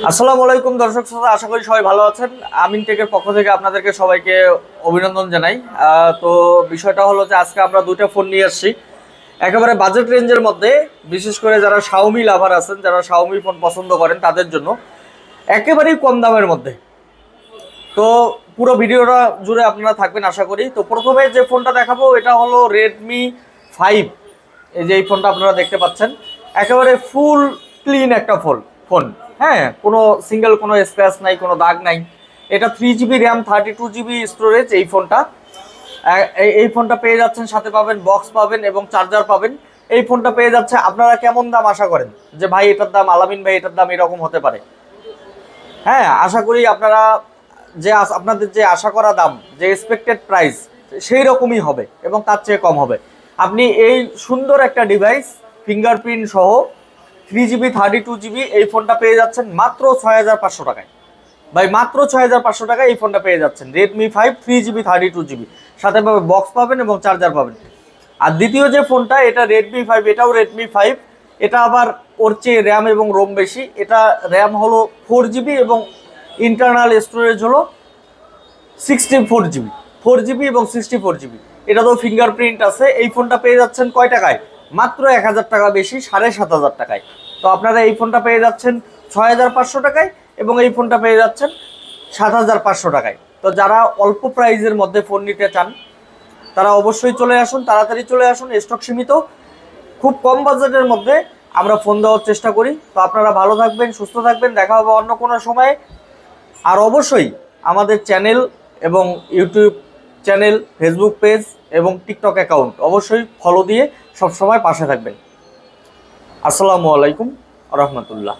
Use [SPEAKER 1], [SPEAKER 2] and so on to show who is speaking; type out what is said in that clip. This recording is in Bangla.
[SPEAKER 1] আসসালামু আলাইকুম দর্শক শ্রোতা, আশা করি সবাই ভালো আছেন। আমিন টেকের পক্ষ থেকে আপনাদেরকে সবাইকে অভিনন্দন জানাই। তো বিষয়টা হলো যে আজকে আমরা দুইটা ফোন নিয়ে আসছি একেবারে বাজেট রেঞ্জের মধ্যে, বিশেষ করে যারা শাওমি লাভার আছেন, যারা শাওমি ফোন পছন্দ করেন তাদের জন্য একেবারেই কম দামের মধ্যে। তো পুরো ভিডিওটা জুড়ে আপনারা থাকবেন আশা করি। তো প্রথমে যে ফোনটা দেখাবো এটা হলো রেডমি 5। এই যে এই ফোনটা আপনারা দেখতে পাচ্ছেন, একেবারে ফুল ক্লিন একটা ফোন। হ্যাঁ, কোনো সিঙ্গেল কোনো স্ক্র্যাচ নাই, কোনো দাগ নাই। এটা 3GB র্যাম, 32GB স্টোরেজ এই ফোনটা। এই ফোনটা পেয়ে যাচ্ছেন, সাথে পাবেন বক্স পাবেন এবং চার্জার পাবেন। এই ফোনটা পেয়ে যাচ্ছে। আপনারা কেমন দাম আশা করেন যে ভাই এটার দাম, আলামিন ভাই এটার দাম এরকম হতে পারে? হ্যাঁ, আশা করি আপনারা আপনাদের যে আশা করা দাম, যে এক্সপেক্টেড প্রাইস, সেই রকমই হবে এবং তার চেয়ে কম হবে। আপনি এই সুন্দর একটা ডিভাইস ফিঙ্গারপ্রিন্ট সহ 3GB 32GB এই ফোনটা পেয়ে যাচ্ছেন মাত্র 6500 টাকায়। ভাই মাত্র 6500 টাকায় এই ফোনটা পেয়ে যাচ্ছেন। রেডমি 5 3GB 32GB, সাথে পাবে বক্স পাবেন এবং চার্জার পাবেন। আর দ্বিতীয় যে ফোনটা, এটা রেডমি 5, এটাও রেডমি 5। এটা আবার ওর চেয়ে র্যাম এবং রোম বেশি। এটা র্যাম হলো 4GB এবং ইন্টারনাল স্টোরেজ হলো 64GB। 4GB এবং 64GB। এটা তো ফিঙ্গারপ্রিন্ট আছে। এই ফোনটা পেয়ে যাচ্ছেন কয় টাকায়? মাত্র 1000 টাকা বেশি, 7500 টাকায়। তো আপনারা এই ফোনটা পেয়ে যাচ্ছেন 6500 টাকায় এবং এই ফোনটা পেয়ে যাচ্ছেন 7500 টাকায়। তো যারা অল্প প্রাইজের মধ্যে ফোন নিতে চান তারা অবশ্যই চলে আসুন, তাড়াতাড়ি চলে আসুন। স্টক সীমিত, খুব কম বাজেটের মধ্যে আমরা ফোন দেওয়ার চেষ্টা করি। তো আপনারা ভালো থাকবেন, সুস্থ থাকবেন, দেখা হবে অন্য কোনো সময়ে। আর অবশ্যই আমাদের চ্যানেল এবং ইউটিউব চ্যানেল, ফেসবুক পেজ এবং টিকটক অ্যাকাউন্ট অবশ্যই ফলো দিয়ে সবসময় পাশে থাকবেন। আসসালামু আলাইকুম রহমতুল্লাহ।